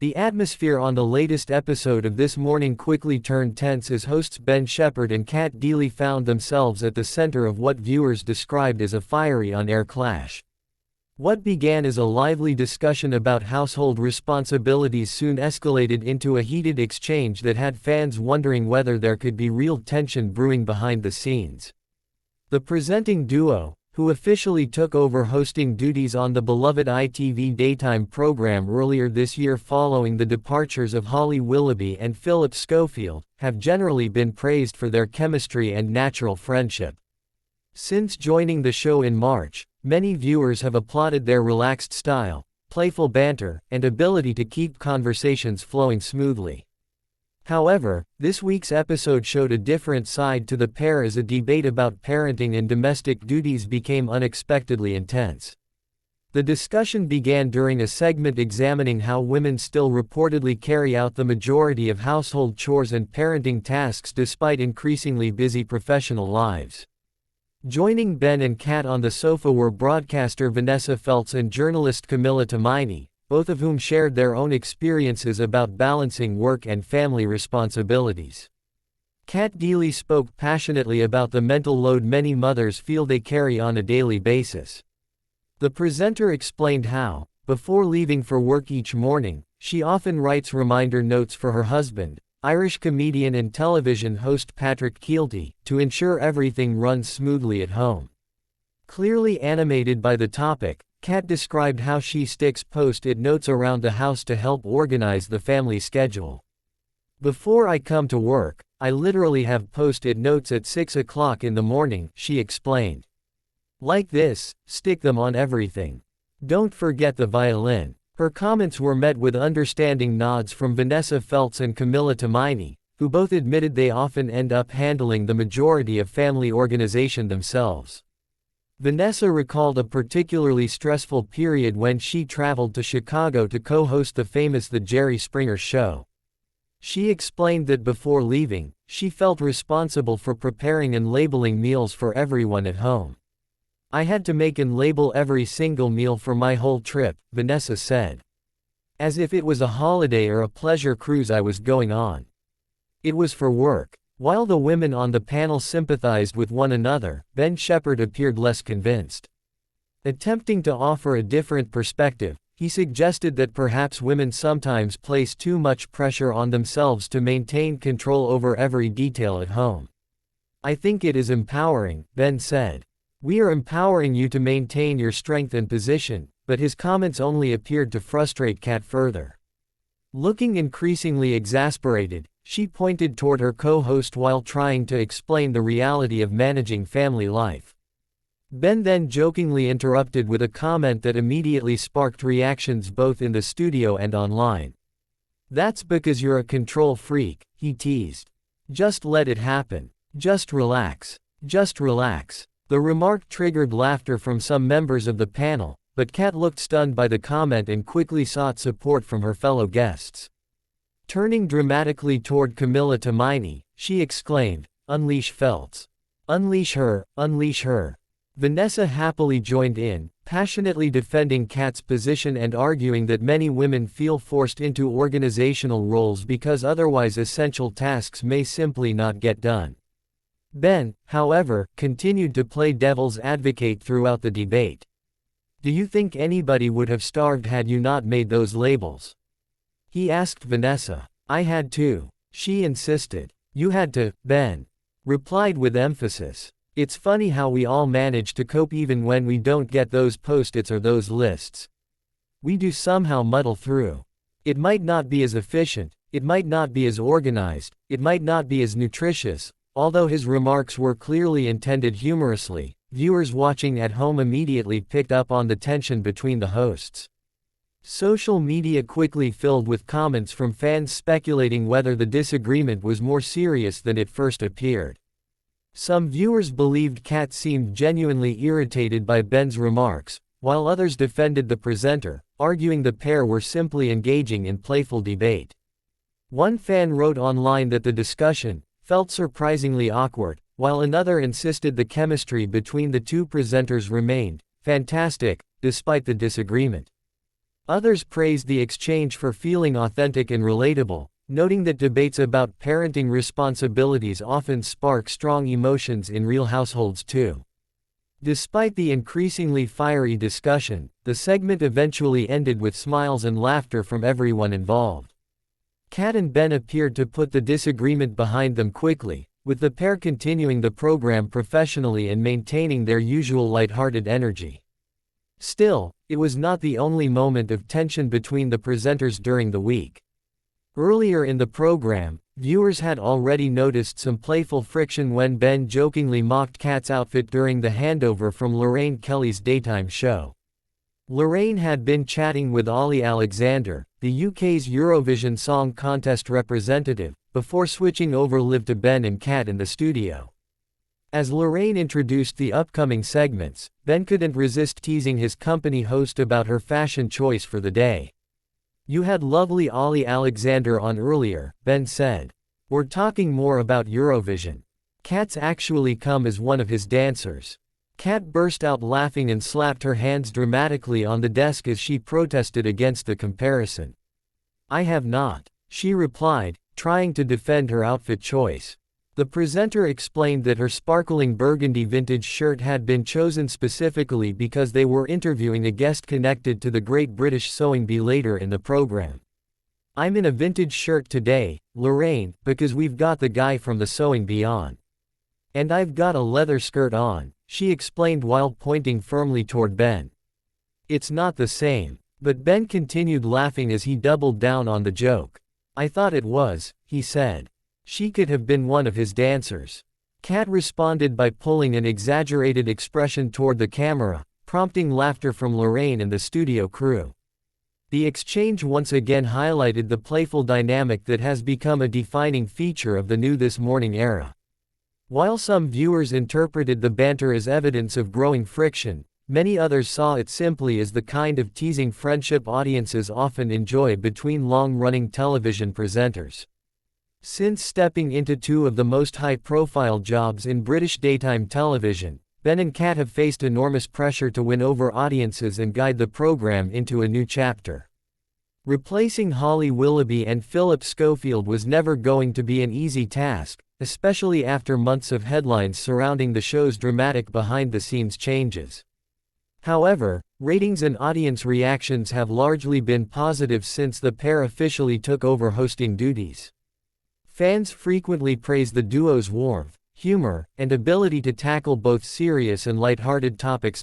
The atmosphere on the latest episode of This Morning quickly turned tense as hosts Ben Shephard and Kat Deeley found themselves at the center of what viewers described as a fiery on-air clash. What began as a lively discussion about household responsibilities soon escalated into a heated exchange that had fans wondering whether there could be real tension brewing behind the scenes. The presenting duo, who officially took over hosting duties on the beloved ITV daytime program earlier this year following the departures of Holly Willoughby and Philip Schofield, have generally been praised for their chemistry and natural friendship. Since joining the show in March, many viewers have applauded their relaxed style, playful banter, and ability to keep conversations flowing smoothly. However, this week's episode showed a different side to the pair as a debate about parenting and domestic duties became unexpectedly intense. The discussion began during a segment examining how women still reportedly carry out the majority of household chores and parenting tasks despite increasingly busy professional lives. Joining Ben and Kat on the sofa were broadcaster Vanessa Feltz and journalist Camilla Tomaini, both of whom shared their own experiences about balancing work and family responsibilities. Kat Deeley spoke passionately about the mental load many mothers feel they carry on a daily basis. The presenter explained how, before leaving for work each morning, she often writes reminder notes for her husband, Irish comedian and television host Patrick Keelty, to ensure everything runs smoothly at home. Clearly animated by the topic, Kat described how she sticks post-it notes around the house to help organize the family schedule. Before I come to work, I literally have post-it notes at 6 o'clock in the morning, she explained. Like this, stick them on everything. Don't forget the violin. Her comments were met with understanding nods from Vanessa Feltz and Camilla Tomaini, who both admitted they often end up handling the majority of family organization themselves. Vanessa recalled a particularly stressful period when she traveled to Chicago to co-host the famous The Jerry Springer Show. She explained that before leaving, she felt responsible for preparing and labeling meals for everyone at home. I had to make and label every single meal for my whole trip, Vanessa said. As if it was a holiday or a pleasure cruise I was going on. It was for work. While the women on the panel sympathized with one another, Ben Shephard appeared less convinced. Attempting to offer a different perspective, he suggested that perhaps women sometimes place too much pressure on themselves to maintain control over every detail at home. I think it is empowering, Ben said. We are empowering you to maintain your strength and position, but his comments only appeared to frustrate Kat further. Looking increasingly exasperated, she pointed toward her co-host while trying to explain the reality of managing family life. Ben then jokingly interrupted with a comment that immediately sparked reactions both in the studio and online. That's because you're a control freak, he teased. Just let it happen. Just relax. Just relax. The remark triggered laughter from some members of the panel, but Kat looked stunned by the comment and quickly sought support from her fellow guests. Turning dramatically toward Camilla Tomaini, she exclaimed, "Unleash Feltz. Unleash her, unleash her." Vanessa happily joined in, passionately defending Kat's position and arguing that many women feel forced into organizational roles because otherwise essential tasks may simply not get done. Ben, however, continued to play devil's advocate throughout the debate. Do you think anybody would have starved had you not made those labels? He asked Vanessa. I had to. She insisted. You had to, Ben replied with emphasis. It's funny how we all manage to cope even when we don't get those post-its or those lists. We do somehow muddle through. It might not be as efficient, it might not be as organized, it might not be as nutritious. Although his remarks were clearly intended humorously, viewers watching at home immediately picked up on the tension between the hosts. Social media quickly filled with comments from fans speculating whether the disagreement was more serious than it first appeared. Some viewers believed Kat seemed genuinely irritated by Ben's remarks, while others defended the presenter, arguing the pair were simply engaging in playful debate. One fan wrote online that the discussion felt surprisingly awkward, while another insisted the chemistry between the two presenters remained fantastic, despite the disagreement. Others praised the exchange for feeling authentic and relatable, noting that debates about parenting responsibilities often spark strong emotions in real households too. Despite the increasingly fiery discussion, the segment eventually ended with smiles and laughter from everyone involved. Kat and Ben appeared to put the disagreement behind them quickly, with the pair continuing the program professionally and maintaining their usual lighthearted energy. Still, it was not the only moment of tension between the presenters during the week. Earlier in the program, viewers had already noticed some playful friction when Ben jokingly mocked Kat's outfit during the handover from Lorraine Kelly's daytime show. Lorraine had been chatting with Ollie Alexander, the UK's Eurovision Song Contest representative, before switching over live to Ben and Kat in the studio. As Lorraine introduced the upcoming segments, Ben couldn't resist teasing his company host about her fashion choice for the day. "You had lovely Ollie Alexander on earlier," Ben said. "We're talking more about Eurovision. Kat's actually come as one of his dancers." Kat burst out laughing and slapped her hands dramatically on the desk as she protested against the comparison. "I have not," she replied, trying to defend her outfit choice. The presenter explained that her sparkling burgundy vintage shirt had been chosen specifically because they were interviewing a guest connected to the Great British Sewing Bee later in the program. "I'm in a vintage shirt today, Lorraine, because we've got the guy from the Sewing Bee on. And I've got a leather skirt on," she explained while pointing firmly toward Ben. "It's not the same." But Ben continued laughing as he doubled down on the joke. "I thought it was," he said. "She could have been one of his dancers." Kat responded by pulling an exaggerated expression toward the camera, prompting laughter from Lorraine and the studio crew. The exchange once again highlighted the playful dynamic that has become a defining feature of the new This Morning era. While some viewers interpreted the banter as evidence of growing friction, many others saw it simply as the kind of teasing friendship audiences often enjoy between long-running television presenters. Since stepping into two of the most high-profile jobs in British daytime television, Ben and Kat have faced enormous pressure to win over audiences and guide the program into a new chapter. Replacing Holly Willoughby and Philip Schofield was never going to be an easy task, especially after months of headlines surrounding the show's dramatic behind-the-scenes changes. However, ratings and audience reactions have largely been positive since the pair officially took over hosting duties. Fans frequently praise the duo's warmth, humor, and ability to tackle both serious and lighthearted topics